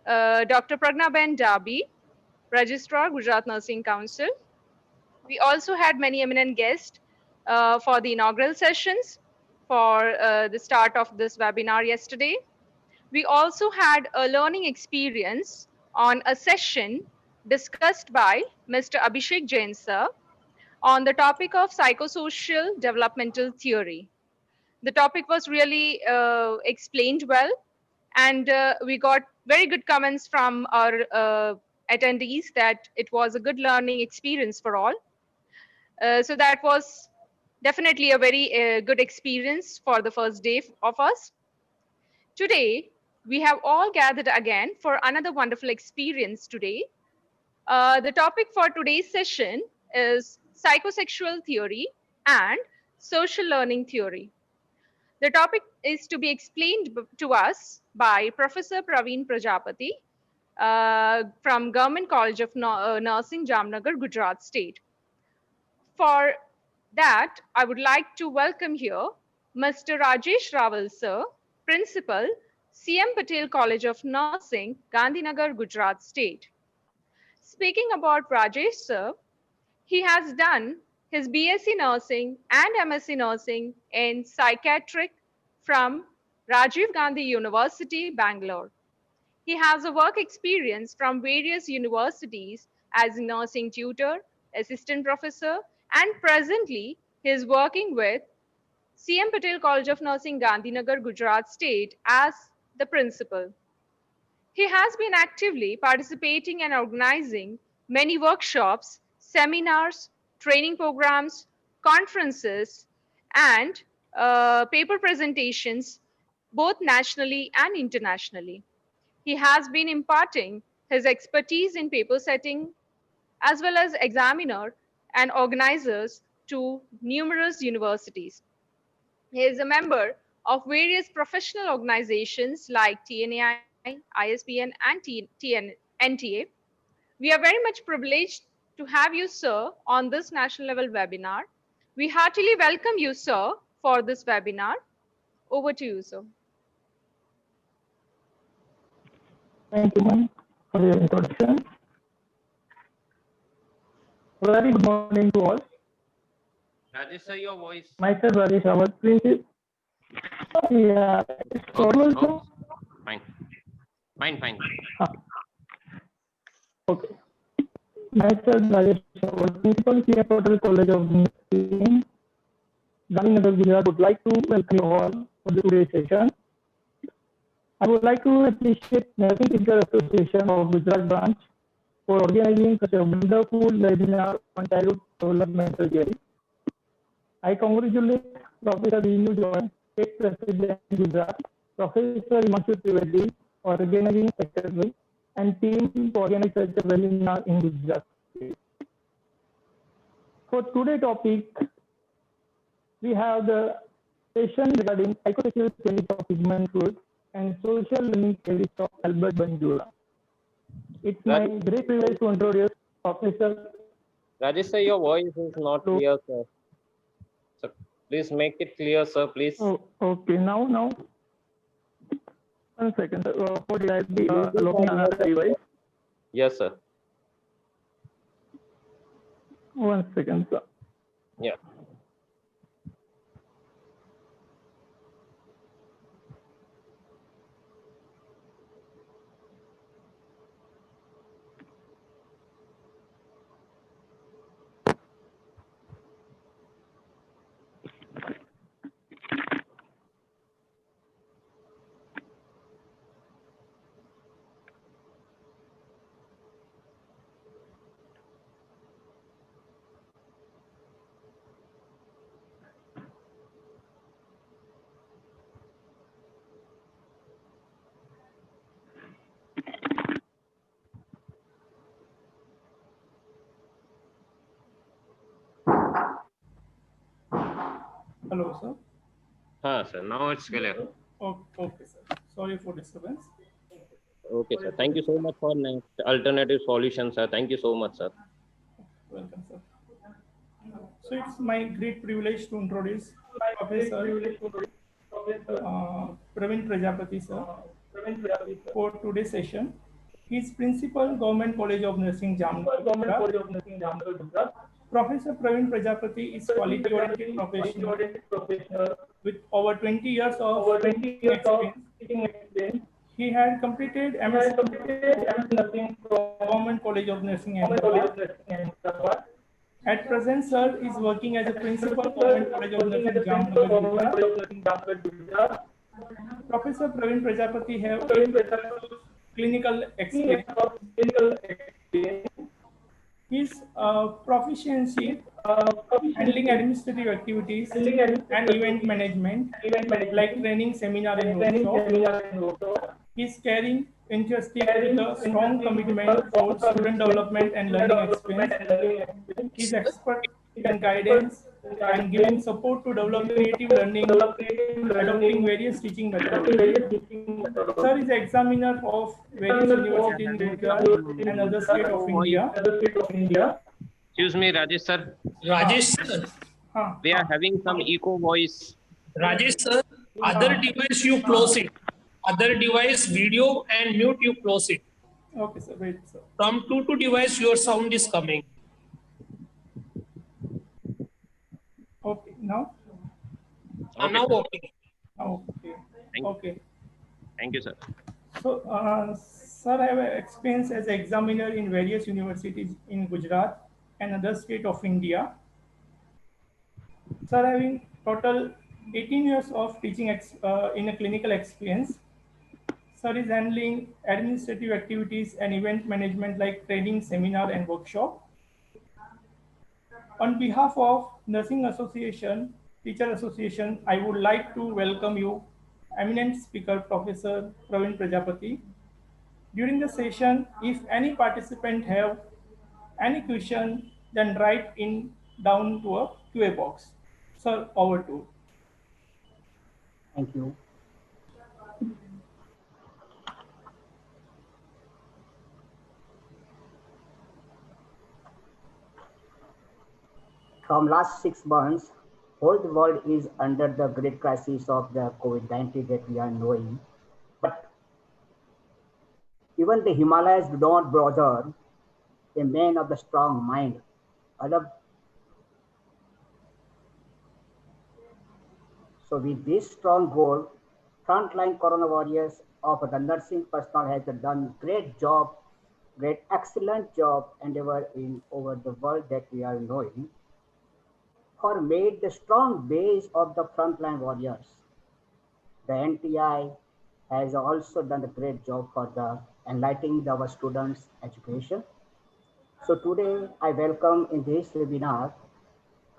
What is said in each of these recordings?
Dr. Pragnaben Darby, Registrar, Gujarat Nursing Council. We also had many eminent guests for the inaugural sessions for the start of this webinar yesterday. We also had a learning experience on a session discussed by Mr. Abhishek Jain sir on the topic of psychosocial developmental theory. The topic was really explained well, and we got very good comments from our attendees that it was a good learning experience for all. So that was definitely a very good experience for the first day of us. Today, we have all gathered again for another wonderful experience today. The topic for today's session is psychosexual theory and social learning theory. The topic is to be explained to us by Professor Praveen Prajapati from Government College of Nursing, Jamnagar, Gujarat State. For that, I would like to welcome here Mr. Rajesh Rawal sir, Principal, CM Patel College of Nursing, Gandhinagar, Gujarat State. Speaking about Rajesh sir, he has done his BSc Nursing and MSc Nursing in Psychiatric from Rajiv Gandhi University, Bangalore. He has a work experience from various universities as a nursing tutor, assistant professor, and presently he is working with CM Patel College of Nursing, Gandhinagar, Gujarat State as the principal. He has been actively participating and organizing many workshops, seminars, training programs, conferences, and paper presentations, both nationally and internationally. He has been imparting his expertise in paper setting as well as examiner and organizers to numerous universities. He is a member of various professional organizations like TNAI, ISBN, and NTA. We are very much privileged to have you, sir, on this national level webinar. We heartily welcome you, sir, for this webinar. Over to you, sir. Thank you, ma'am, for your introduction. Very good morning to all. Rajesh sir, your voice. Myself, Rajesh Rawat, Principal. Yeah, it's audible, sir? Fine. Fine. Okay. Myself, Rajesh Rawat, Principal, CA Patel College of Nursing, Gandhinagar, Gujarat, would like to welcome you all for today's session. I would like to appreciate Nursing Teacher Association of Gujarat branch for organizing such a wonderful webinar on childhood developmental theory. I congratulate Professor Vinu Joy, State President Gujarat, Professor Himanshu Trivedi, organizing secretary, and team for organizing such a webinar in Gujarat. For today's topic, we have the session regarding psychosexual theories of Sigmund Freud and social learning theories of Albert Bandura. It's my great privilege to introduce Professor. Rajesh sir, your voice is not clear, sir. So please make it clear, sir, please. Oh, okay. Now. 1 second. What did I be looking another device? Yes, sir. 1 second, sir. Yeah. Hello, sir. Sir. Now it's clear. Okay, sir. Sorry for disturbance. Okay, sir. Thank you so much for next alternative solution, sir. Thank you so much, sir. Welcome, sir. So it's my great privilege to introduce Professor Praveen Prajapati, sir, for today's session. His principal, Government College of Nursing, Jamnagar, Government Gujarat. College of Nursing, Jamnagar, Gujarat. Professor Praveen Prajapati is Praveen quality-oriented Prajapati, professional quality-oriented professional with over 20 years of over 20 teaching years of experience. teaching experience. He had completed He MSc had completed MS Nursing from Government College of Nursing, Government College Ahmedabad. of Nursing and Hyderabad. At present, sir is working as a principal, Sir Government is College of working as Nursing, a principal Jamnagar, Government Gujarat. College of Nursing, Jamnagar, Gujarat. Professor Praveen Prajapati have 8 Praveen years Prajapati of clinical years experience. of clinical experience. His proficiency handling Proficiency administrative activities handling and administrative event activities, management event like management, training, seminar, and training, workshop. seminar, and workshop. He is carrying enthusiastic with Carrying a strong interesting with a commitment strong towards student commitment development to and student learning development experience. and learning experience. He is expert Is in expert guidance in and giving guidance, support to develop giving creative support to learning, develop creative adopting learning, various teaching adopting methodologies. various teaching Sir methodologies. is examiner of various Examiner We are universities in of having various Gujarat universities and in some other states Gujarat of echo voice. India. and other states of India. Excuse me, Rajesh sir. हाँ, Rajesh sir, हाँ, We are हाँ, having some हाँ, echo voice. Rajesh sir, other हाँ. device you close it. Other device video and mute you close it. Okay, sir. Wait, sir. From two to device your sound is coming. Okay, now. Okay, Now sir. okay. Okay. Thank, Okay. thank you, sir. So, sir, I have experience as examiner in various universities in Gujarat and other state of India. Sir, having total 18 years of teaching in a clinical experience. Sir is handling administrative activities and event management like training, seminar, and workshop. On behalf of Nursing Association, Teacher Association, I would like to welcome you, eminent speaker, Professor Praveen Prajapati. During the session, if any participant have any question, then write in down to a QA box. Sir, over to you. Thank you. From last 6 months, whole the world is under the great crisis of the COVID-19 that we are knowing. But even the Himalayas do not bother a man of the strong mind. So with this strong goal, frontline corona warriors of the nursing personnel has done great job, great excellent job endeavor in over the world that we are knowing, for made the strong base of the frontline warriors. The NTI has also done a great job for the enlightening our students' education. So today I welcome in this webinar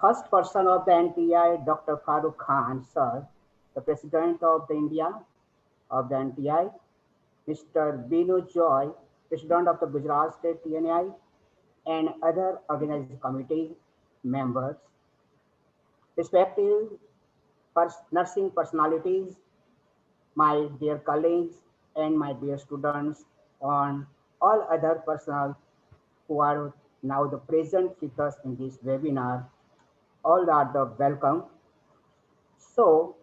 first person of the NTI, Dr. Farooq Khan, sir, the President of the India of the NTI, Mr. Binu Joy, President of the Gujarat State TNI, and other organizing committee members, respective nursing personalities, my dear colleagues, and my dear students, on all other personnel who are now the present with us in this webinar. All are the welcome. So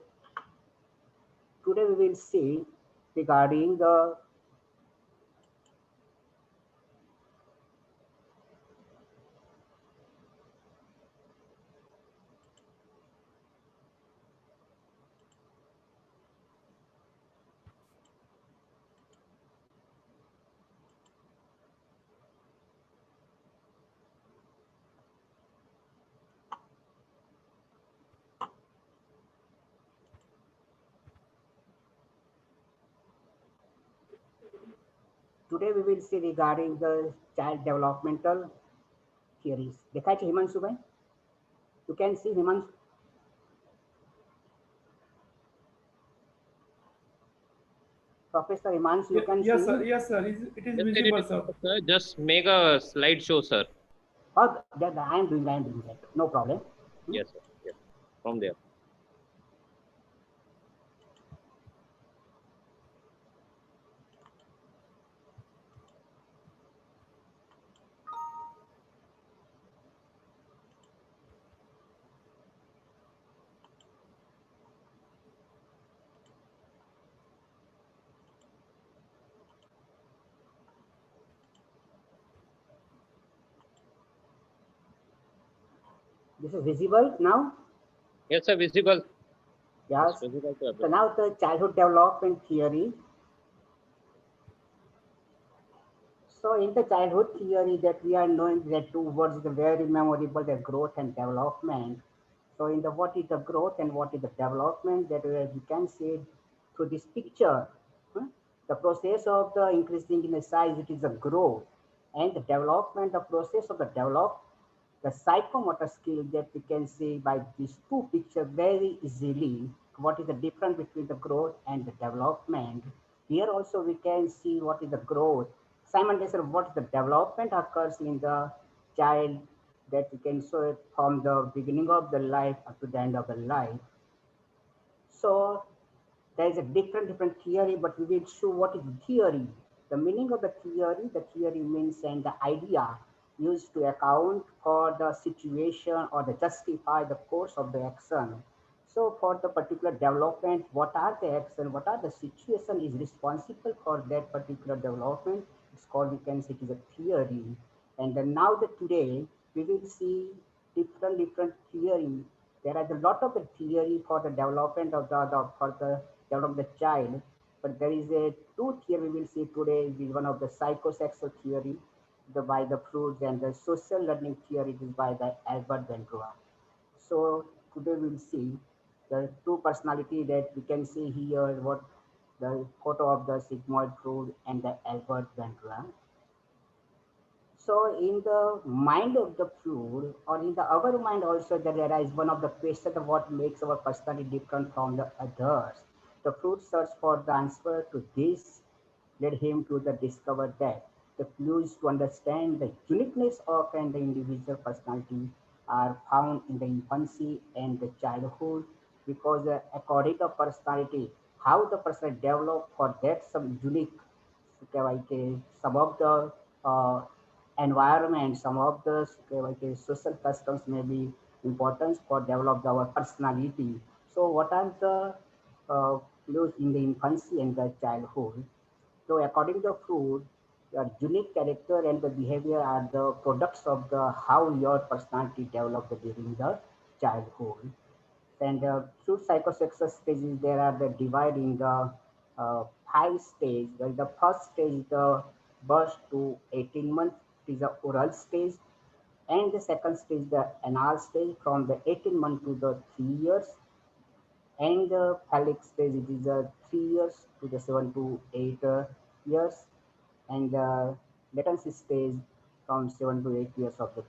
today we will see regarding the today we will see regarding the child developmental theories. દેખાય છે હિમાંશુ ભાઈ? You can see Himanshu. Professor Himanshu, you can Yes, see. sir. Yes, sir. It is Just visible, edit, sir. sir. Just make a slideshow, sir. Oh, I am doing that. No problem. Yes, sir. Yes. From there. This is visible now? Yes, sir, visible. It's Yes. visible to So everyone. now the childhood development theory. So in the childhood theory that we are knowing that two words are very memorable, the growth and development. So in the what is the growth and what is the development that we can see through this picture. huh? The process of the increasing in the size, it is a growth, and the development, the process of the develop, the psychomotor skill that we can see by these two pictures very easily. What is the difference between the growth and the development? Here also we can see what is the growth. Simultaneously, what is the development occurs in the child that we can show it from the beginning of the life up to the end of the life. So there is a different theory, but we will show what is theory. The meaning of the theory means and the idea used to account for the situation or to justify the course of the action. So for the particular development, what are the action, what are the situation is responsible for that particular development? It's called, we can say it is a theory. And then now that today we will see different theory. There are a lot of the theory for the development of for the development of the child, but there is a two theory we will see today. Is one of the psychosexual theory, by the Freud, and the social learning theory is by the Albert Bandura. So today we will see the two personality that we can see here. What the photo of the Sigmund Freud and the Albert Bandura. So in the mind of the fluid, or in the our mind also, there arises one of the questions of what makes our personality different from the others. The fluid search for the answer to this led him to the discover that the clues to understand the uniqueness of an individual personality are found in the infancy and the childhood, because according to personality, how the person develop for that some unique, some of the uh, environment, some of the social customs may be important for develop our personality. So what are the clues in the infancy and the childhood? So according to Freud, your unique character and the behavior are the products of the how your personality developed during the childhood. And through psychosexual stages, there are the divide in the five stages. Well, the first stage is the birth to 18 months, is the oral stage, and the second stage, the anal stage, from the 18 months to the 3 years, and the phallic stage, it is 3 years to the 7 to 8 years, and the latency stage from 7 to 8 years of the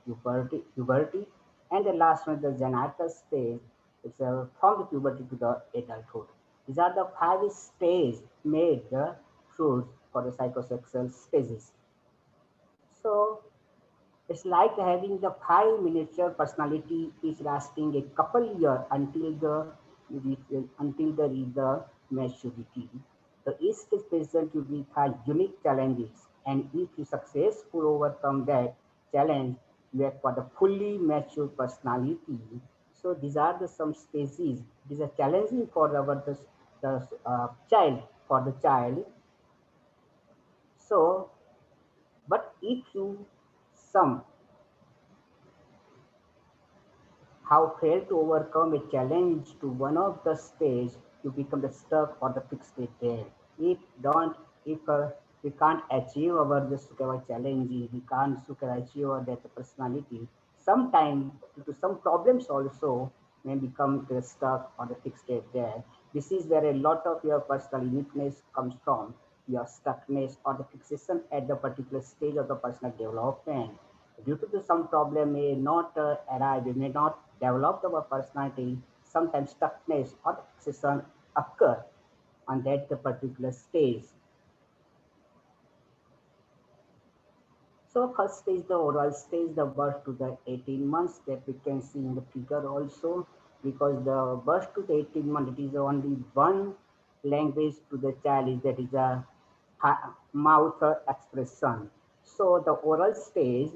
puberty, and the last one, the genital stage, it's from the puberty to the adulthood. These are the five stages made the truth for the psychosexual stages. So it's like having the five miniature personality is lasting a couple years until there is the maturity. The each is present to be five unique challenges, and if you successfully overcome that challenge, you have got a fully mature personality. So these are the some stages. These are challenging for the child, for the child. So, but if you some how fail to overcome a challenge to one of the stage, you become the stuck or the fixed it there. If don't, if we can't achieve our this challenge, we can't achieve our that personality. Sometimes due to some problems also may become the stuck or the fixed it there. This is where a lot of your personal uniqueness comes from, your stuckness or the fixation at the particular stage of the personal development. Due to some problem may not arrive, we may not develop our personality, sometimes stuckness or fixation occur on that particular stage. So first stage, the oral stage, the birth to the 18 months that we can see in the figure also, because the birth to the 18 months, it is only one language to the child, is that is a mouth expression. So the oral stage,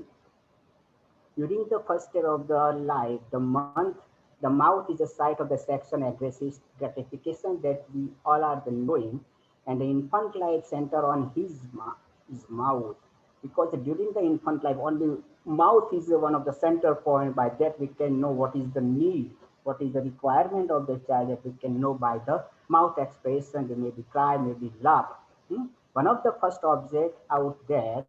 during the first year of the life, the mouth is a site of the sexual aggressive gratification that we all are the knowing, and the infant life center on his mouth. because during the infant life, only mouth is one of the center point. By that, we can know what is the need, what is the requirement of the child, that we can know by the mouth expression. They maybe cry, maybe laugh. One of the first object out there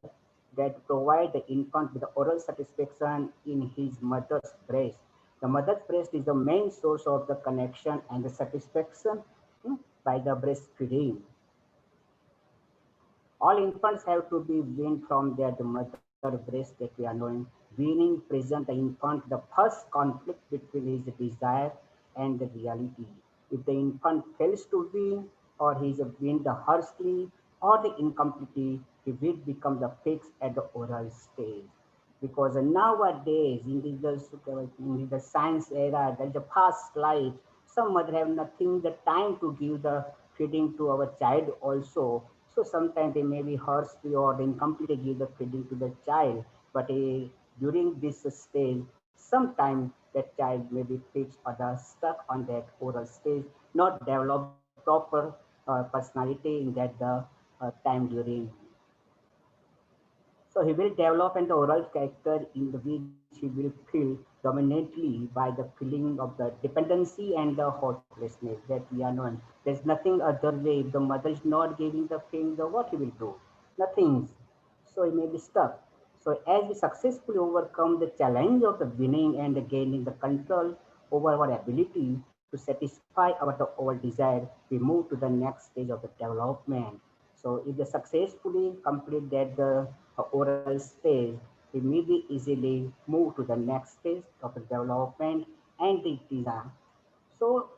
that provide the infant with the oral satisfaction in his mother's breast. The mother's breast is the main source of the connection and the satisfaction by the breastfeeding. All infants have to be weaned from their mother breast, that we are knowing. Weaning present the infant the first conflict between his desire and the reality. If the infant fails to wean, or he is weaned harshly or the incompletely, the weight becomes a fix at the oral stage. Because nowadays, in the science era, there's a fast life. Some mother have nothing the time to give the feeding to our child also. So sometimes they may be harshly or incompletely give the feeding to the child. But during this stage, sometimes that child may be fixed or the stuck on that oral stage, not develop the proper personality in that the time during. So he will develop an oral character in the which he will feel dominantly by the feeling of the dependency and the hopelessness that we are known. There's nothing other way. If the mother is not giving the feeling, the what he will do? Nothing. So he may be stuck. So as we successfully overcome the challenge of the winning and the gaining the control over our ability to satisfy our the oral desire, we move to the next stage of the development. So if they successfully complete that the oral stage, we may be easily move to the next stage of the development and the design. So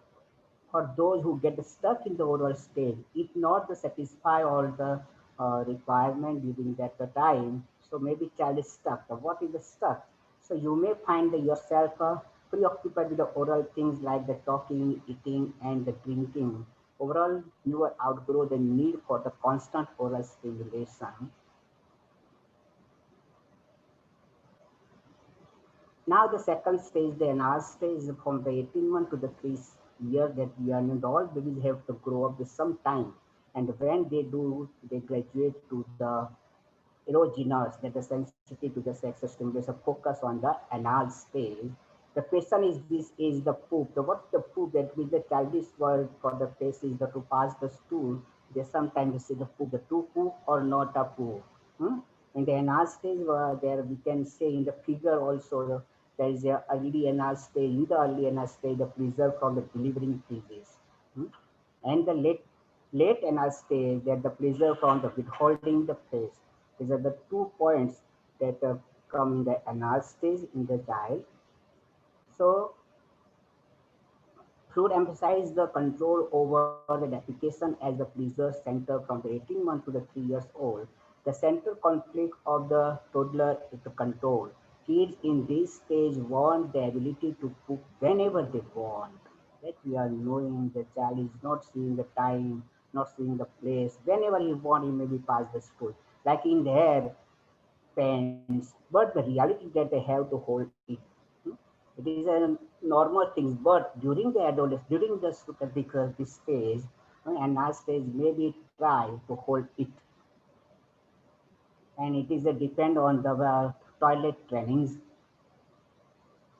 for those who get stuck in the oral stage, if not to satisfy all the requirement during that time, so maybe child is stuck. What is the stuck? So you may find that yourself preoccupied with the oral things like the talking, eating, and the drinking. Overall, you will outgrow the need for the constant oral stimulation. Now the second stage, the enhanced stage, from the 18 month to the 3 year that we are in, all babies have to grow up with some time. And when they do, they graduate to the erogenous, that is sensitive to the sex stimulation, focus on the anal stage. The question is, this is the poop. The what's the poop that with the childish word for the face is the to pass the stool. They sometimes say the poop, the to poop or not a poop. In the anal stage, there we can say in the figure also, there is a early anal stage. In the early anal stage, the preserve from the delivering phases. And the late anal stage, that the pleasure from the withholding the phase. These are the 2 points that come in the anal stage in the child. So Freud emphasized the control over the defecation as the pleasure center from the 18 months to the 3 years old. The central conflict of the toddler is the control. Kids in this stage want the ability to poop whenever they want. That we are knowing the child is not seeing the time, not seeing the place. Whenever he want, he may be past the school. Like in their pants, but the reality that they have to hold it. It is a normal thing, but during the adolescence, during this stage, and last stage, maybe try to hold it, and it is a depend on the toilet trainings.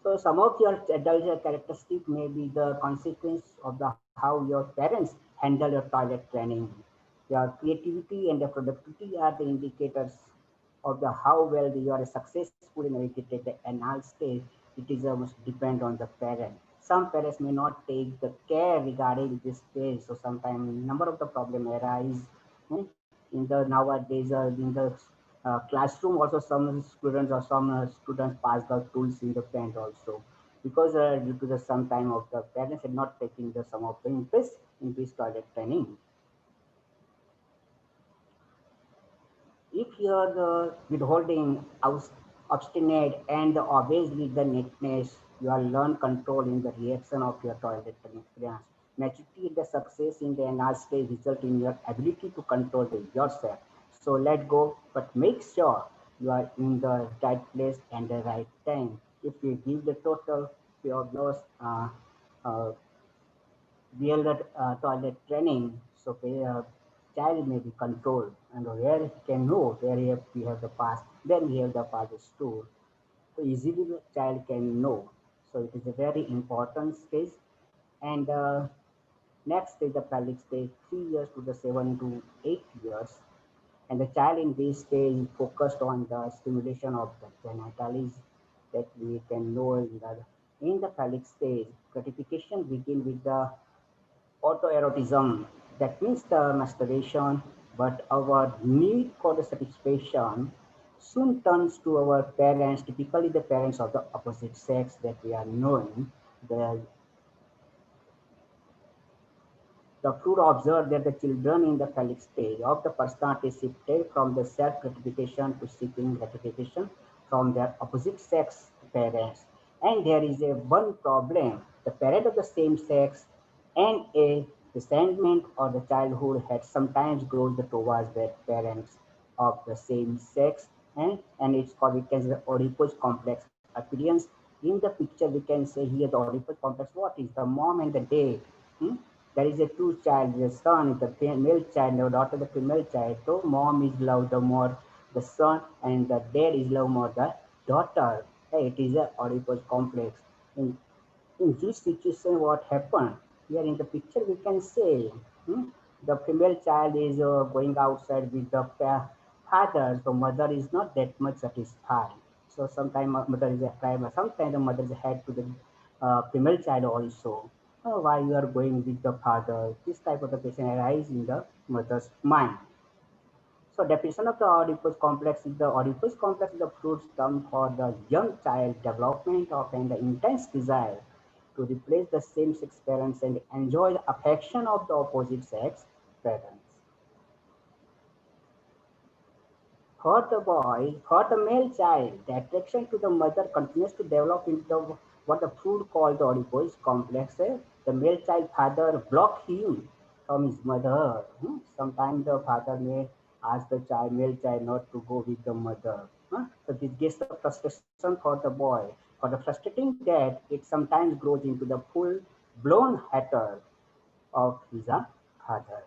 So some of your adult characteristic may be the consequence of the how your parents handle your toilet training. Your creativity and the productivity are the indicators of the how well you are successful in navigated the anal stage. It is must depend on the parent. Some parents may not take the care regarding this stage, so sometimes number of the problem arise in the nowadays in the classroom. Also, some students or some students pass the tools in the pant also, because due to the some time of the parents are not taking the some of the interest in this toilet training. If you're the withholding, obstinate, and obviously the neatness, you are learn control in the reaction of your toilet experience. Maturity and the success in the enhanced stage result in your ability to control yourself. So let go, but make sure you are in the right place and the right time. If you give the total pure loss, real toilet training, so child may be controlled, and where he can know where we have the past, then we have the father stored. So easily the child can know. So it is a very important stage. And next is the pelvic stage, 3 years to the 7 to 8 years. And the child in this stage is focused on the stimulation of the genitals that we can know in the pelvic stage. Gratification begin with the autoerotism, that means the masturbation, but our need for the satisfaction soon turns to our parents, typically the parents of the opposite sex that we are knowing. The The Freud observed that the children in the phallic stage of the personality shifted from the self-gratification to seeking gratification from their opposite sex parents. And there is a one problem. The parent of the same sex and a descendant or the childhood had sometimes grows towards their parents of the same sex, and it's called, we can say, the Oedipus complex appearance. In the picture we can say here the Oedipus complex, what is the mom and the dad. There is a two child, the son, the male child, the daughter, the female child. So mom is love the more the son, and the dad is love more the daughter. Hey, it is a Oedipus complex. In, in this situation, what happened? Here in the picture, we can say the female child is going outside with the father, so mother is not that much satisfied. So sometimes mother is a cry, sometimes the mother is head to the female child also. Why you are going with the father? This type of the question arises in the mother's mind. So definition of the Oedipus complex is the Oedipus complex is the fruits term for the young child development of an intense desire to replace the same sex parents and enjoy the affection of the opposite sex parents. For the male child, the attraction to the mother continues to develop into what the Freud called the Oedipus complex. The male child father block him from his mother. Sometimes the father may ask the male child not to go with the mother. So this gives the frustration for the boy. For the frustrating that, it sometimes grows into the full blown hatred of his father.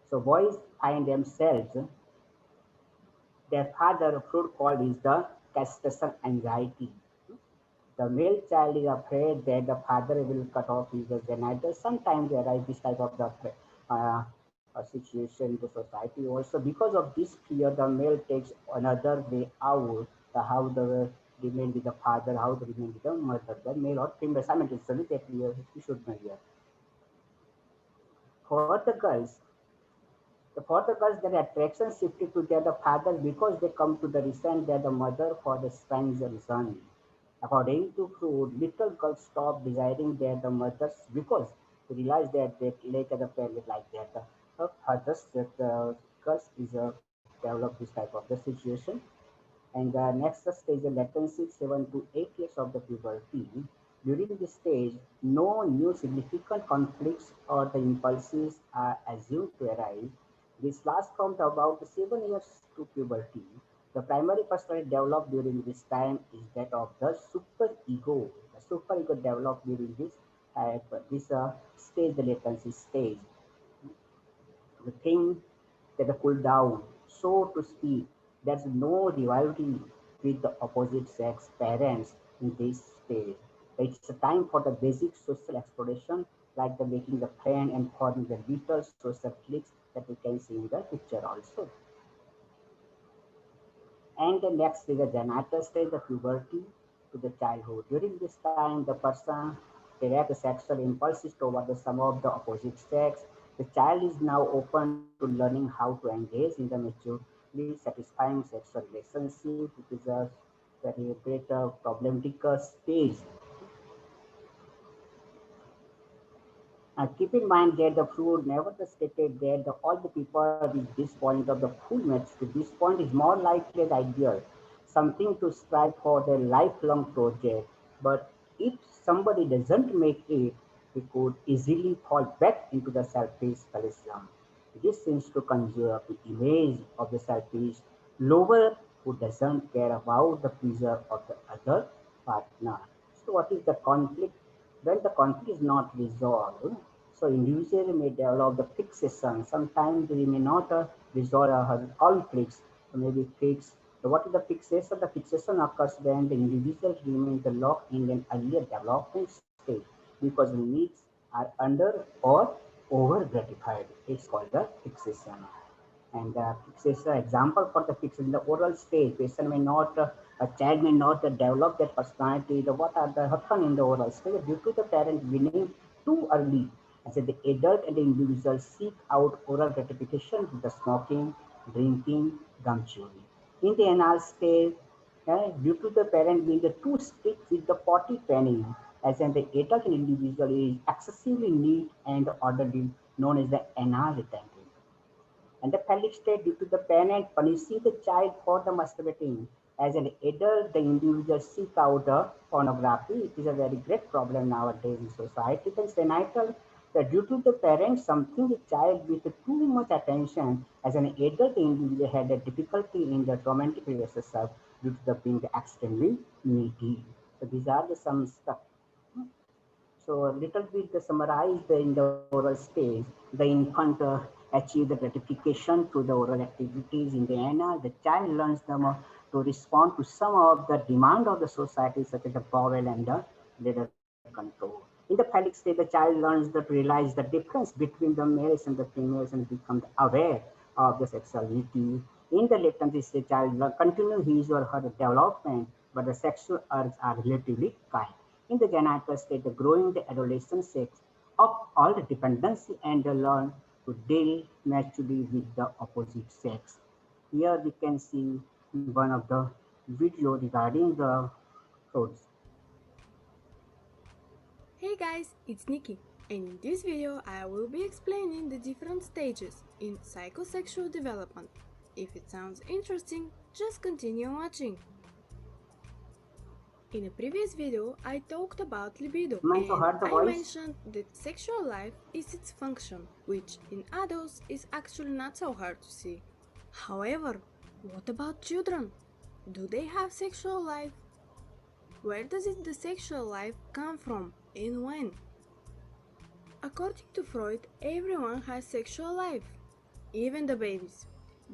So boys find themselves their father, Freud called is the castration anxiety. The male child is afraid that the father will cut off his genitals. Sometimes there is this type of the situation in the society. Also, because of this fear, the male takes another way out. How the remain with the father, how to remain with the mother, the male or female simultaneously that we should know here. For the girls, their attraction shifted to their fathers because they come to the resent their the mother for the strange reason. According to Freud, little girls stop desiring their the mothers because they realize that they later the parent like that. The fathers that the girls is develop this type of the situation. And the next stage, the latency 7 to 8 years of the puberty. During this stage, no new significant conflicts or the impulses are assumed to arise. This lasts from about 7 years to puberty. The primary personality developed during this time is that of the superego. The superego developed during this stage, the latency stage. The thing that the cool down, so to speak. There's no rivalry with the opposite sex parents in this stage. It's a time for the basic social exploration, like the making the friend and forming the little social cliques that we can see in the picture also. And the next is the genital stage, the puberty to the childhood. During this time, the person direct sexual impulses toward some of the opposite sex. The child is now open to learning how to engage in the maturely satisfying sexual relationship. It is a very great problematic stage. Keep in mind that the Freud never stated that all the people reach this point of the full maturity. This point is more likely the ideal, something to strive for their lifelong project. But if somebody doesn't make it, he could easily fall back into the selfish fallism. This seems to conjure up the image of the selfish lover who doesn't care about the pleasure of the other partner. So what is the conflict? When the conflict is not resolved, So individual may develop the fixation. Sometimes they may not resolve her conflicts, or maybe fix. So what is the fixation? The fixation occurs when the individual remains locked in an earlier development stage because the needs are under or over gratified. It's called the fixation. And fixation example for the fixation in the oral stage, patient may not, a child may not develop their personality. The what are the happen in the oral stage due to the parent winning too early. As the adult and the individual seek out oral gratification with the smoking, drinking, gum chewing. In the anal stage, due to the parent being too strict with the potty training, as in the adult and individual is excessively neat and orderly, known as the anal retentive. And the phallic state due to the parent punishing the child for the masturbating. As an adult, the individual seek out pornography. It is a very great problem nowadays in society. Then genital, due to the parent something the child with too much attention. As an adult, the individual had a difficulty in the romantic relationship due to the being extremely needy. So these are the some stuff. So a little bit summarized in the oral stage, the infant achieve the gratification through the oral activities in the anal. The child learns them to respond to some of the demand of the society, such as the bowel and the bladder control. In the phallic stage, the child learns to realize the difference between the males and the females and becomes aware of the sexuality. In the latent stage, child continue his or her development, but the sexual urges are relatively quiet. In the genital state, the growing the adolescent sex of all the dependency and the learn to deal naturally with the opposite sex. Here we can see one of the video regarding the fruits. Hey guys, it's Nikki, and in this video I will be explaining the different stages in psychosexual development. If it sounds interesting, just continue watching. In a previous video, I talked about libido, Am I so and heard the I voice? mentioned that sexual life is its function, which in adults is actually not so hard to see. However, what about children? Do they have sexual life? Where does the sexual life come from and when? According to Freud, everyone has sexual life, even the babies.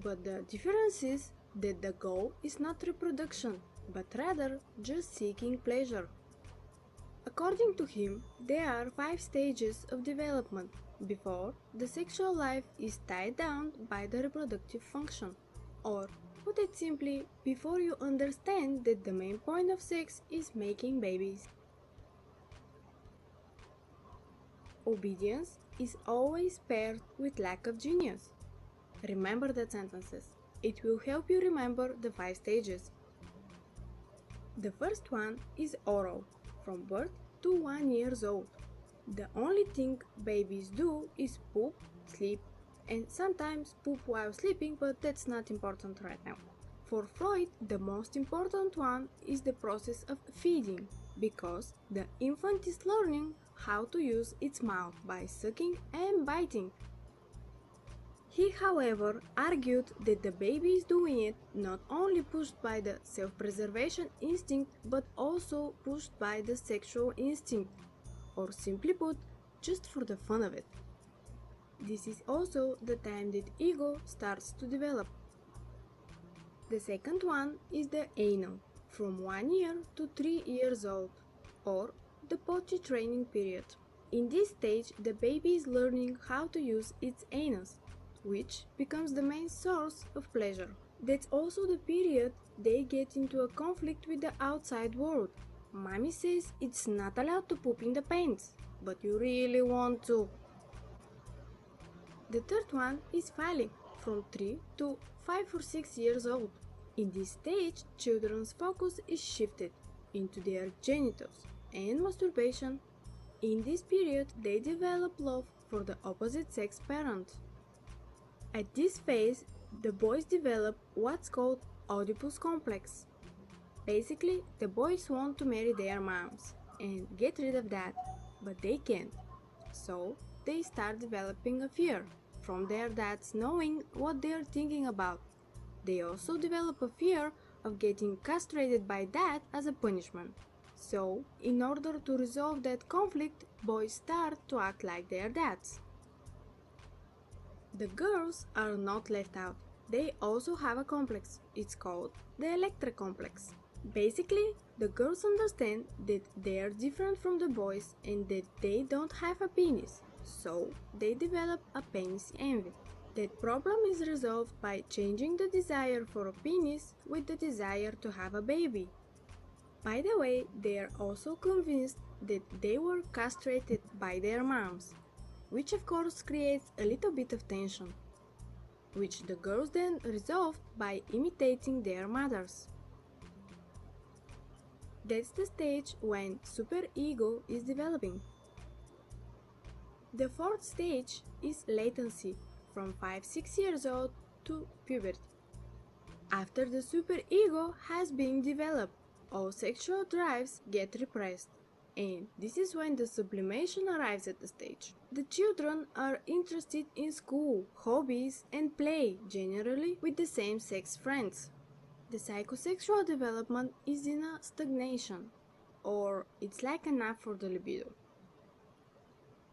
But the difference is that the goal is not reproduction, but rather just seeking pleasure. According to him, there are 5 stages of development before the sexual life is tied down by the reproductive function. Or, put it simply, before you understand that the main point of sex is making babies. Obedience is always paired with lack of genius. Remember the sentences. It will help you remember the 5 stages. The first one is oral, from birth to 1 year old. The only thing babies do is poop, sleep, and sometimes poop while sleeping, but that's not important right now. For Freud, the most important one is the process of feeding, because the infant is learning how to use its mouth by sucking and biting. He, however, argued that the baby is doing it not only pushed by the self-preservation instinct, but also pushed by the sexual instinct, or simply put, just for the fun of it. This is also the time that ego starts to develop. The second one is the anal, from 1 year to 3 years old, or the potty training period. In this stage, the baby is learning how to use its anus, which becomes the main source of pleasure. That's also the period they get into a conflict with the outside world. Mommy says it's not allowed to poop in the pants, but you really want to. The third one is phallic, from 3 to 5 or 6 years old. In this stage, children's focus is shifted into their genitals and masturbation. In this period, they develop love for the opposite sex parent. At this phase, the boys develop what's called Oedipus complex. Basically, the boys want to marry their moms and get rid of that, but they can't. So, they start developing a fear from their dads knowing what they're thinking about. They also develop a fear of getting castrated by dad as a punishment. So, in order to resolve that conflict, boys start to act like their dads. The girls are not left out. They also have a complex. It's called the Electra complex. Basically, the girls understand that they are different from the boys and that they don't have a penis, so they develop a penis envy. That problem is resolved by changing the desire for a penis with the desire to have a baby. By the way, they are also convinced that they were castrated by their moms, which of course creates a little bit of tension, which the girls then resolve by imitating their mothers. That's the stage when superego is developing. The fourth stage is latency, from 5-6 years old to puberty. After the superego has been developed, all sexual drives get repressed, and this is when the sublimation arrives at the stage. The children are interested in school, hobbies, and play, generally with the same sex friends. The psychosexual development is in a stagnation, or it's like an app for the libido.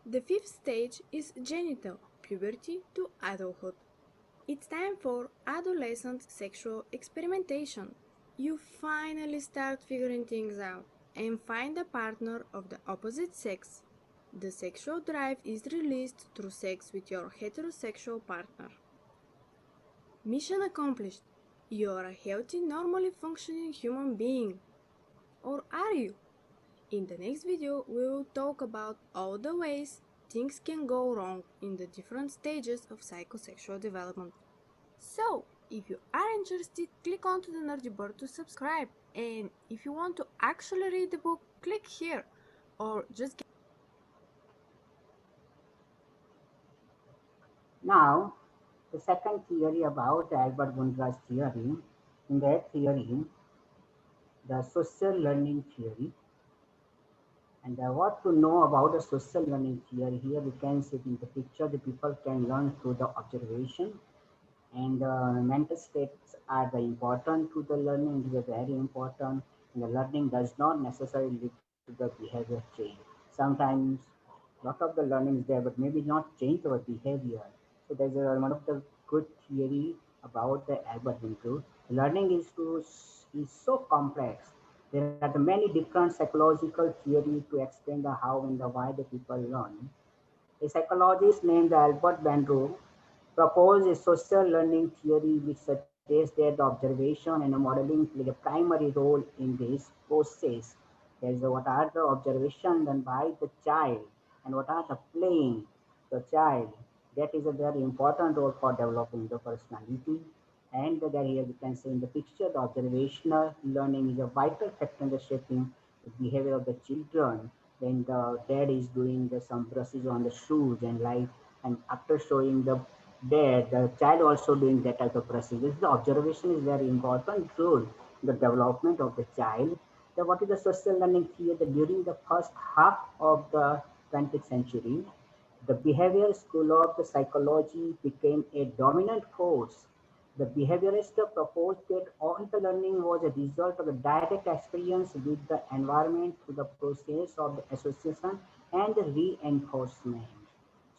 The fifth stage is genital, puberty to adulthood. It's time for adolescent sexual experimentation. You finally start figuring things out and find a partner of the opposite sex. The sexual drive is released through sex with your heterosexual partner. Mission accomplished. You are a healthy, normally functioning human being. Or are you? In the next video, we will talk about all the ways things can go wrong in the different stages of psychosexual development. So, if you are interested, click onto the nerdy bird to subscribe. And if you want to actually read the book, click here. Or just Now, the second theory about Albert Bandura's theory, in that theory, the social learning theory, and what to know about the social learning theory, here we can see in the picture, the people can learn through the observation, and mental states are the important to the learning, it is very important, and the learning does not necessarily lead to the behavior change. Sometimes lot of the learning is there, but maybe not change our behavior. So there's one of the good theory about the Albert Bandura. Learning is so complex. There are the many different psychological theories to explain the how and the why the people learn. A psychologist named Albert Bandura proposed a social learning theory which suggests that the observation and the modeling play a primary role in this process. There is what are the observations done by the child and what are the playing the child. That is a very important role for developing the personality. And there here we can see in the picture, the observational learning is a vital factor in the shaping the behavior of the children. When the dad is doing the some brushes on the shoes and like, and after showing the dad, the child also doing that type of procedures. The observation is very important role in the development of the child. The, what is the social learning theory? That during the first half of the 20th century, the behavioral school of the psychology became a dominant force. The behaviorist proposed that all the learning was a result of the direct experience with the environment through the process of the association and the reinforcement.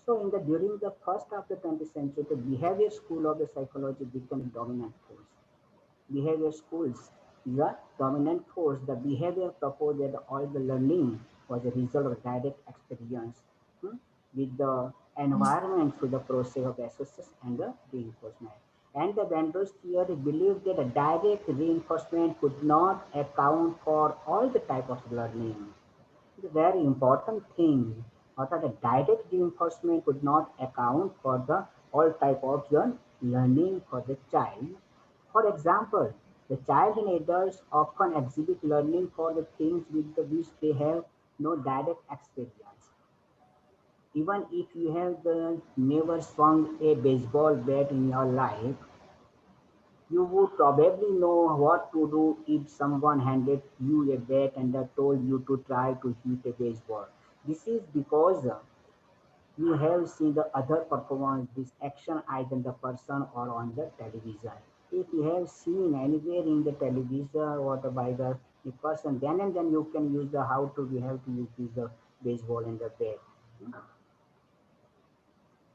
So, in the during the first of the 20th century, the behavior school of the psychology became a dominant force. Behavior schools is a dominant force. The behavior proposed that all the learning was a result of direct experience with the environment through the process of association and the reinforcement. And the Bandura's theory believed that a direct reinforcement could not account for all the type of learning. The very important thing, or that a direct reinforcement could not account for the all type of the learning for the child. For example, the child and adults often exhibit learning for the things with the which they have no direct experience. Even if you have never swung a baseball bat in your life, you would probably know what to do if someone handed you a bat and told you to try to hit a baseball. This is because you have seen the other perform this action either in the person or on the television. If you have seen anywhere in the television or by the the person, then and then you can use the how to we have to use the baseball and the bat.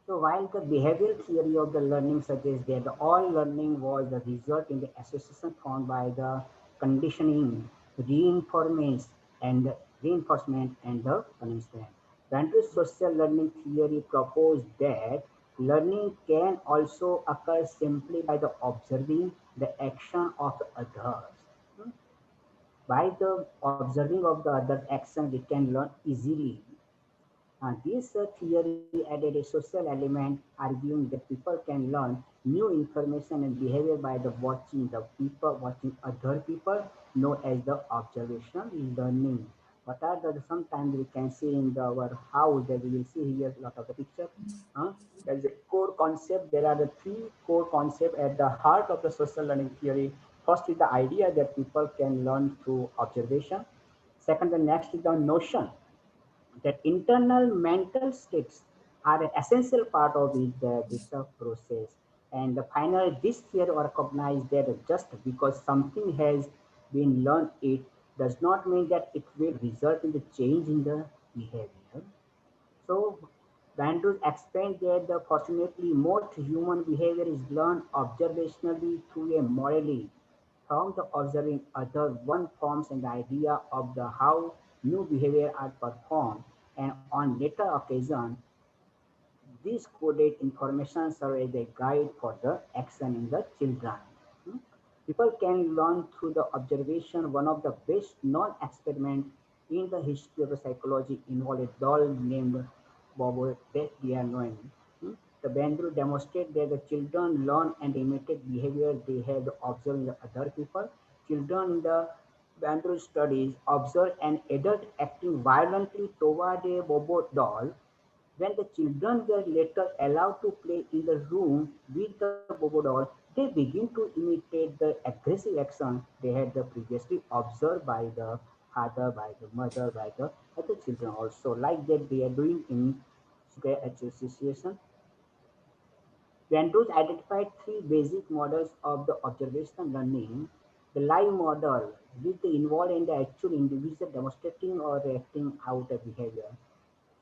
So while the behavioral theory of the learning suggests that all learning was the result in the association found by the conditioning, reinforcement, and the punishment. Bandura's social learning theory proposed that learning can also occur simply by the observing the action of the others. By the observing of the other action, we can learn easily. This theory added a social element, arguing that people can learn new information and behavior by watching other people, known as the observation learning. What are the sometimes we can see in our house that we will see here a lot of the picture. There is a core concept. There are the three core concepts at the heart of the social learning theory. First is the idea that people can learn through observation. Second, the next is the notion that internal mental states are an essential part of this process. And finally, this theory recognizes that just because something has been learned, it does not mean that it will result in the change in the behavior. So Bandura explained that fortunately most human behavior is learned observationally through a morally. From the observing other, one forms an idea of the how new behavior are performed, and on later occasion, this coded information serves as a guide for the action in the children. Hmm? People can learn through the observation. One of the best known experiments in the history of the psychology involved a doll named Bobo that we are knowing. Hmm? The Bandura demonstrated that the children learn and imitate behavior they had observed in the other people. Children in the Bandura studies observed an adult acting violently toward a Bobo doll. When the children were later allowed to play in the room with the Bobo doll, they begin to imitate the aggressive action they had previously observed by the father, by the mother, by the other children also, like that they are doing in association. Vandross identified three basic models of the observational learning. The live model, which involved in the actual individual demonstrating or reacting out a behavior.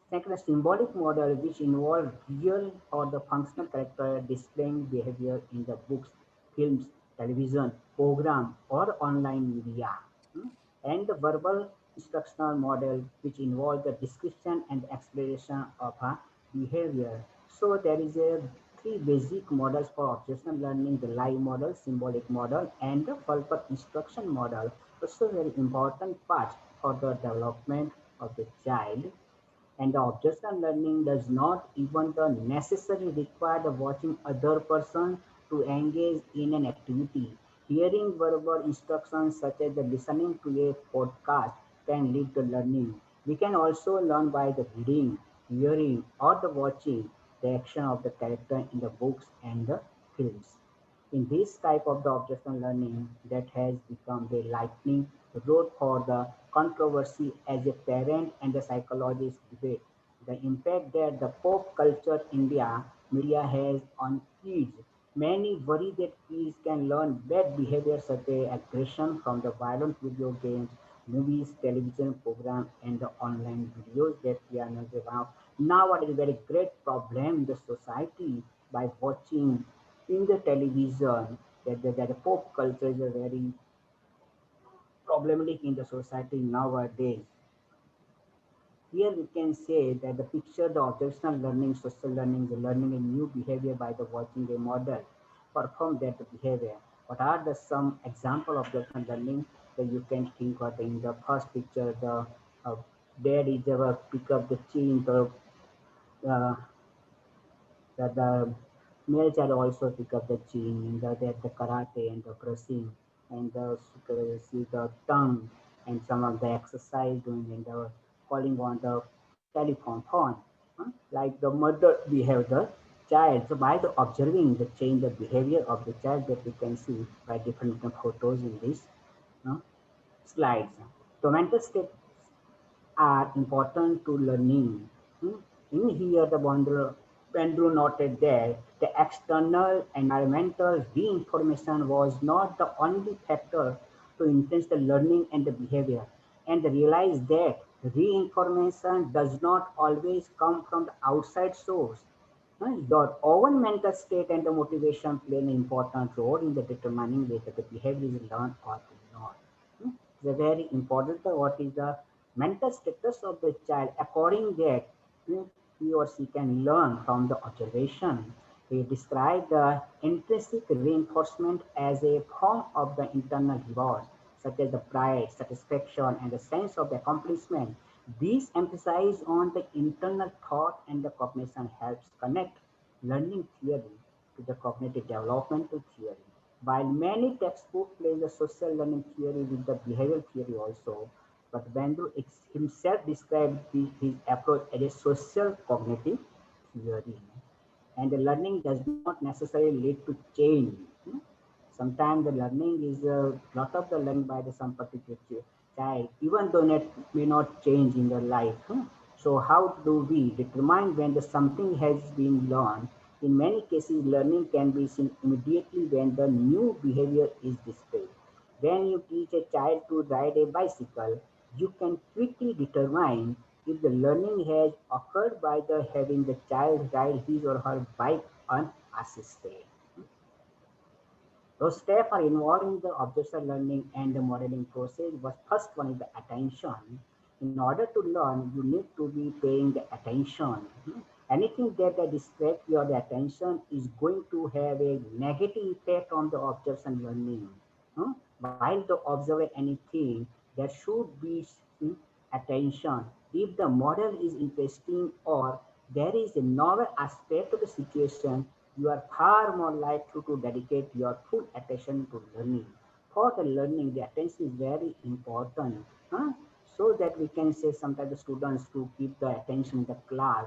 Second, a symbolic model which involves real or the functional character displaying behavior in the books, films, television, program, or online media. Hmm? And the verbal instructional model which involves the description and explanation of a behavior. So there is a three basic models for observational learning: the live model, symbolic model, and the verbal instruction model. Also very important part for the development of the child. And the observational learning does not even the necessarily require the watching other person to engage in an activity. Hearing verbal instructions such as the listening to a podcast can lead to learning. We can also learn by the reading, hearing, or the watching the action of the character in the books and the films. In this type of the observational learning that has become the lightning rod for the controversy as a parent and the psychologist debate. The impact that the pop culture India media has on kids. Many worry that kids can learn bad behavior such as aggression from the violent video games, movies, television program, and the online videos that we are not about. Nowadays, very great problem in the society by watching in the television that pop culture is a very problematic in the society nowadays. Here we can say that the picture, the observational learning, social learning, the learning a new behavior by the watching a model perform that behavior. What are the some example of observational learning that you can think of in the first picture? The dad is ever pick up the chain, uh, the male child also pick up the gene in the karate and the brushing and see the tongue and some of the exercise doing and the calling on the telephone phone. Like the mother behave the child. So by the observing the change the behavior of the child that we can see by different photos in this uh, slides. So mental state are important to learning. Hmm? In here, the Bandura noted that the external environmental reinformation was not the only factor to influence the learning and the behavior, and realize that reinformation does not always come from the outside source. Your own mental state and the motivation play an important role in the determining whether the behavior is learned or not. It's a very important what is the mental status of the child. According that, he or she can learn from the observation. He described the intrinsic reinforcement as a form of the internal reward, such as the pride, satisfaction, and the sense of accomplishment. These emphasize on the internal thought and the cognition helps connect learning theory to the cognitive developmental theory. While many textbooks place the social learning theory with the behavioral theory also, but Bandura himself described his approach as a social cognitive theory. And the learning does not necessarily lead to change. Sometimes the learning is a lot of the learning by the some particular child, even though it may not change in their life. So how do we determine when the something has been learned? In many cases, learning can be seen immediately when the new behavior is displayed. When you teach a child to ride a bicycle, you can quickly determine if the learning has occurred by the having the child ride his or her bike unassisted. Those steps are involved in the observational learning and the modeling process. But first one is the attention. In order to learn, you need to be paying the attention. Anything that distracts your attention is going to have a negative effect on the observation learning. While to observe anything, there should be attention. If the model is interesting or there is a novel aspect of the situation, you are far more likely to dedicate your full attention to learning. For the learning, the attention is very important. So that we can say sometimes the students to keep the attention in the class.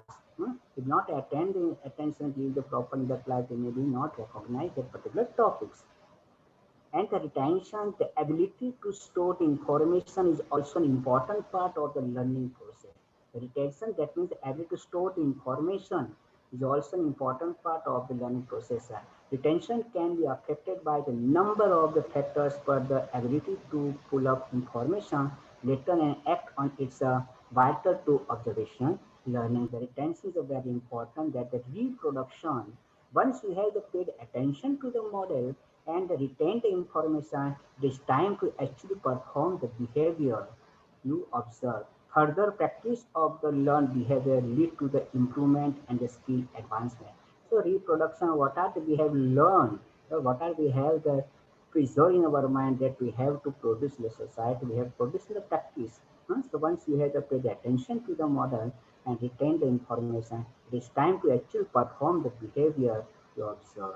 If not attending attention, give the proper in the class, they may be not recognize that particular topics. And the retention, the ability to store the information is also an important part of the learning process. The retention, that means the ability to store the information is also an important part of the learning process. Retention can be affected by the number of the factors, but the ability to pull up information later and act on its vital to observation learning. The retention is very important, that the reproduction, once you have the paid attention to the model and retain the information, it is time to actually perform the behavior you observe. Further practice of the learned behavior lead to the improvement and the skill advancement. So reproduction, what are the we have learned, what are we have the preserve in our mind that we have to produce in the society, we have produced in the practice. So once you have to pay the attention to the model and retain the information, it is time to actually perform the behavior you observe.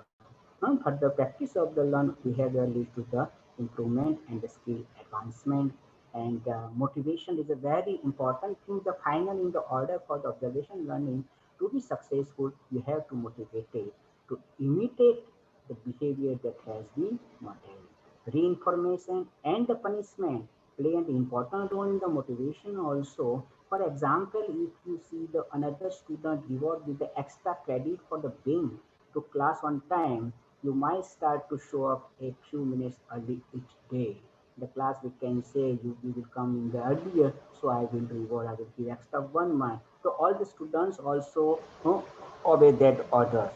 But the practice of the learned behavior leads to the improvement and the skill advancement. And motivation is a very important thing. The final in the order for the observation learning to be successful, you have to motivate it to imitate the behavior that has been modeled. Reinformation and the punishment play an important role in the motivation also. For example, if you see the another student reward with the extra credit for the being to class on time, you might start to show up a few minutes early each day. The class we can say you will come in the earlier, so I will reward, I will give extra 1 month. So all the students also obey that order.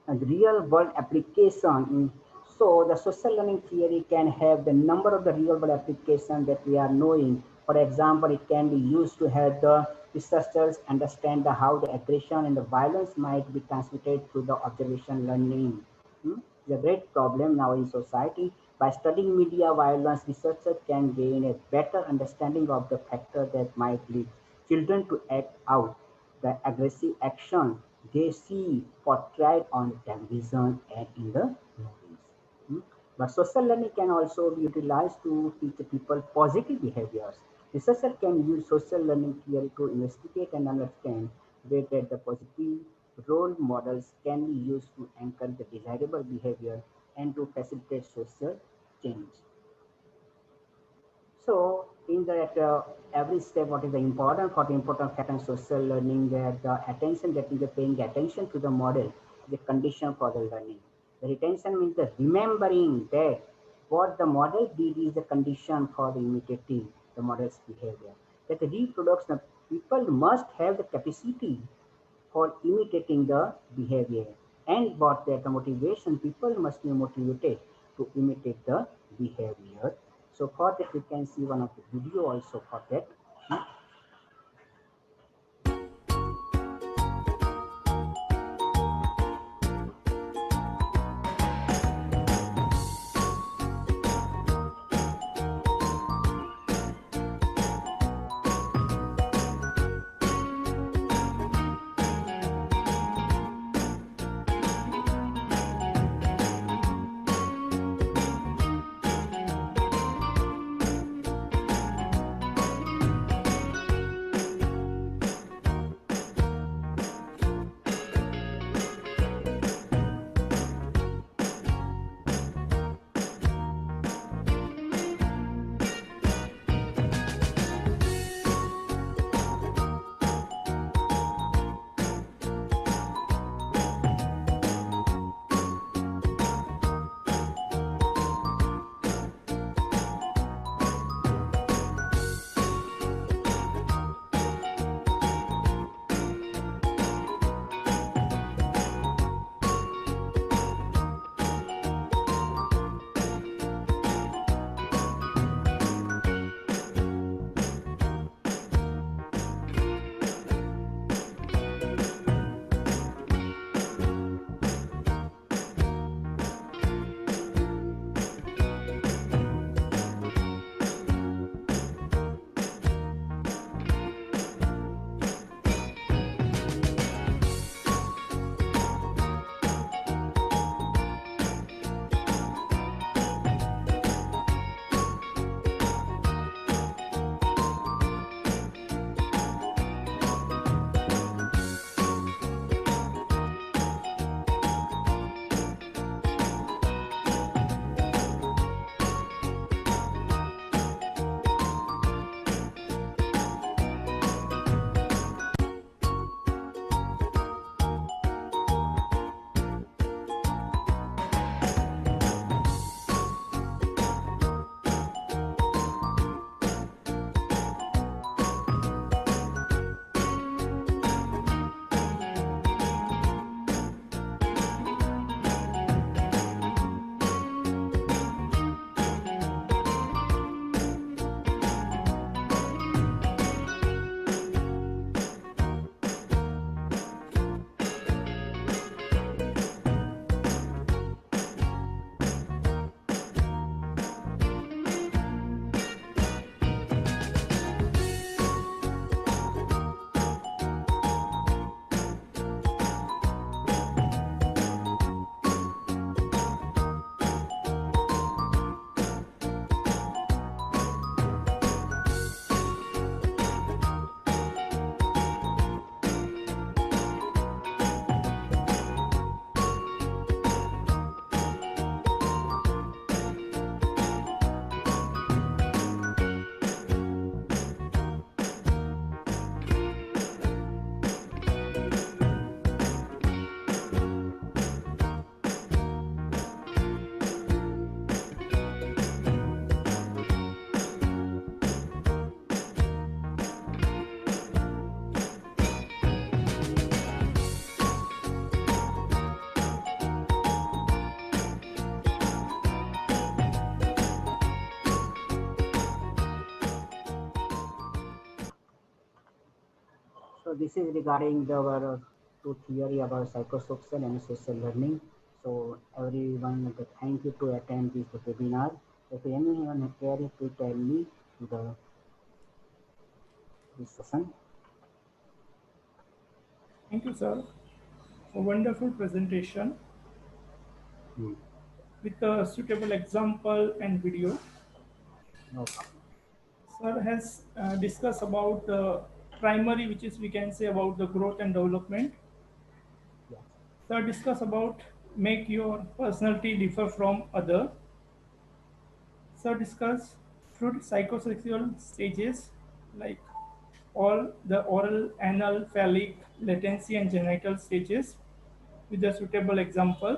And real world application. So the social learning theory can have the number of the real world application that we are knowing. For example, it can be used to help the researchers understand how the aggression and the violence might be transmitted through the observation learning. It's a great problem now in society. By studying media violence, researchers can gain a better understanding of the factor that might lead children to act out the aggressive action they see portrayed on television and in the movies. But social learning can also be utilized to teach people positive behaviors. Researchers can use social learning theory to investigate and understand whether the positive role models can be used to anchor the desirable behavior and to facilitate social change. So in that every step, what is the important for the important factor in social learning, that the attention that is paying attention to the model is a condition for the learning. The retention means the remembering that What the model did is a condition for imitating the model's behavior. That the reproduction, people must have the capacity for imitating the behavior. And what that the motivation, people must be motivated to imitate the behavior. So for that we can see one of the video also for that. So this is regarding our two theory about psychosocial and social learning. So everyone, thank you to attend this webinar. If anyone query, please tell me the this session. Thank you, sir, for wonderful presentation with a suitable example and video. No problem. Sir has discussed about the primary, which is we can say about the growth and development. Yes. Sir discuss about make your personality differ from other. Sir discuss through psychosexual stages like all the oral, anal, phallic, latency, and genital stages with a suitable example.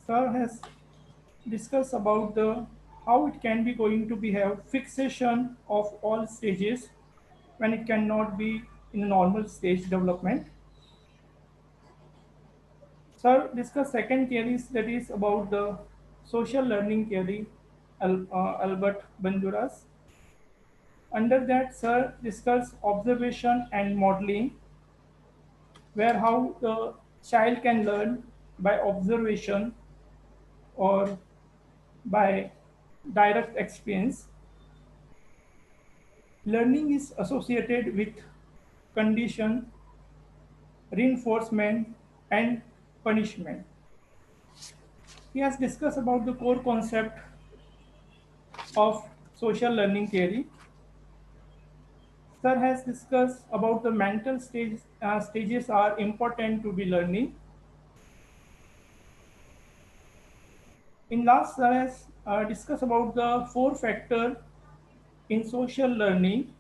Sir has discuss about the how it can be going to be have fixation of all stages when it cannot be in a normal stage development. Sir discuss second theories, that is about the social learning theory, Albert Bandura's. Under that, sir discuss observation and modeling, where how the child can learn by observation or by direct experience. Learning is associated with condition, reinforcement, and punishment. He has discussed about the core concept of social learning theory. Sir has discussed about the mental stages are important to be learning. In last, Sir has discussed about the four factor in social learning,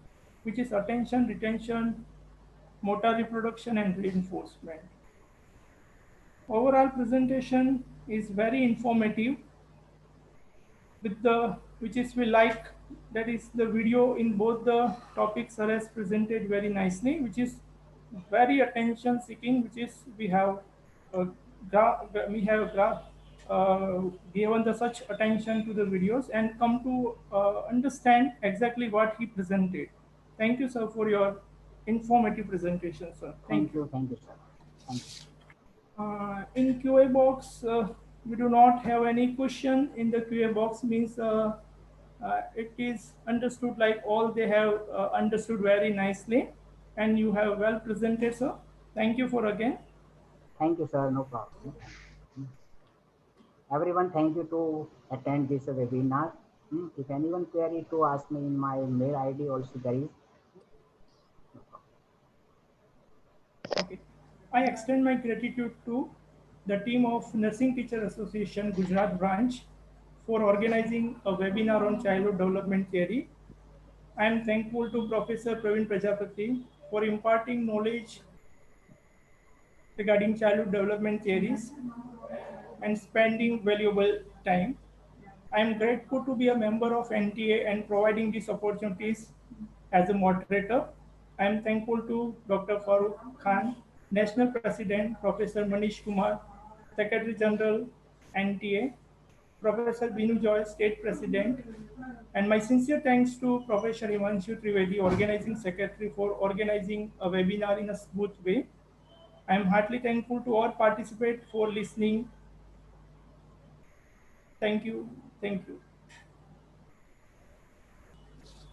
which is attention, retention, motor reproduction, and reinforcement. Overall presentation is very informative with the which is we like, that is the video in both the topics are as presented very nicely, which is very attention seeking, which is we have uh, uh, given the such attention to the videos and come to understand exactly what he presented. Thank you, sir, for your informative presentation, sir. Thank you. Thank you, sir. Thank you. In QA box, we do not have any question in the QA box, means it is understood like all they have understood very nicely, and you have well presented, sir. Thank you for again. Thank you, sir. No problem. No problem. Everyone, thank you to attend this webinar. If anyone query to ask me in my mail ID also there is. Okay. I extend my gratitude to the team of Nursing Teacher Association Gujarat branch for organizing a webinar on childhood development theory. I am thankful to Professor Praveen Prajapati for imparting knowledge regarding childhood development theories and spending valuable time. I am grateful to be a member of NTA and providing these opportunities as a moderator. I am thankful to Dr. Farooq Khan, National President, Professor Manish Kumar, Secretary General, NTA, Professor Binu Joy, State President, and my sincere thanks to Professor Himanshu Trivedi, Organizing Secretary, for organizing a webinar in a smooth way. I am heartily thankful to all participants for listening. Thank you. Thank you.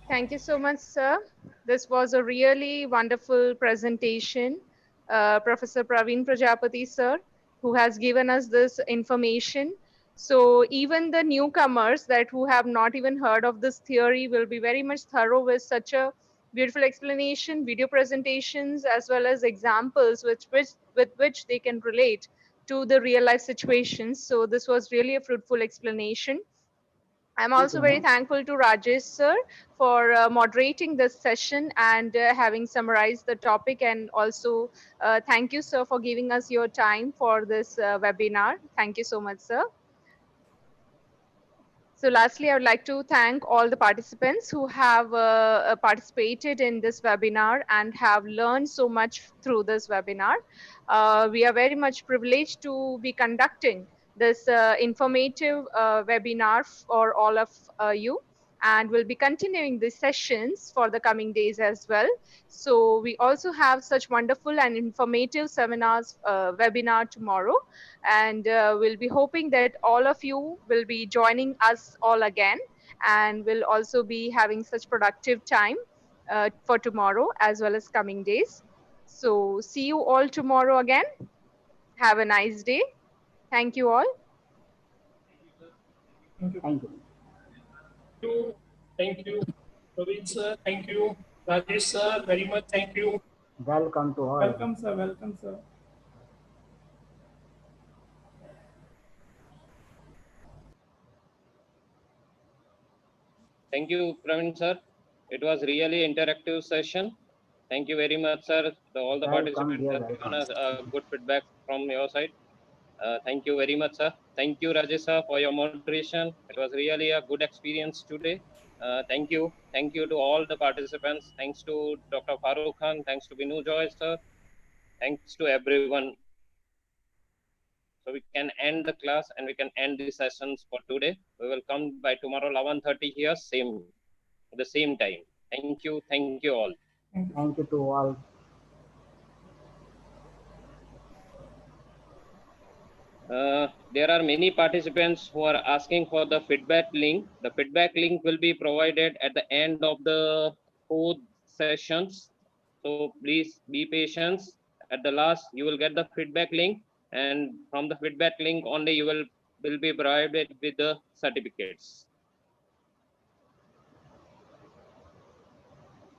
Thank you so much, sir. This was a really wonderful presentation. Professor Praveen Prajapati, sir, who has given us this information. So even the newcomers that who have not even heard of this theory will be very much thorough with such a beautiful explanation, video presentations, as well as examples with which they can relate to the real life situations. So this was really a fruitful explanation. I'm Thank also you, very ma'am. thankful to Rajesh sir for moderating this session and having summarized the topic, and also thank you sir for giving us your time for this webinar. Thank you so much, sir. So lastly, I would like to thank all the participants who have participated in this webinar and have learned so much through this webinar. We are very much privileged to be conducting this informative webinar for all of you, and we'll be continuing these sessions for the coming days as well. So we also have such wonderful and informative seminars, webinar tomorrow, and we'll be hoping that all of you will be joining us all again, and we'll also be having such productive time for tomorrow as well as coming days. So see you all tomorrow again. Have a nice day. Thank you all. Thank you. Thank you. you. Thank you. Praveen sir, thank you. Rajesh sir, very much thank you. Welcome to all. Welcome, sir. Welcome, sir. Thank you, Praveen sir. It was really interactive session. Thank you very much, sir. All the Welcome, participants dear, have given welcome. us good feedback from your side. Thank you very much, sir. Thank you, Rajesa, for your moderation. It was really a good experience today. Thank you. Thank you to all the participants. Thanks to Dr. Farooq Khan. Thanks to Binu Joy, sir. Thanks to everyone. So we can end the class and we can end the sessions for today. We will come by tomorrow 11:30 here, same, at the same time. Thank you. Thank you all. Thank you to all. There are many participants who are asking for the feedback link. The feedback link will be provided at the end of the 4 sessions. So please be patient. At the last, you will get the feedback link, and from the feedback link only you will be provided with the certificates.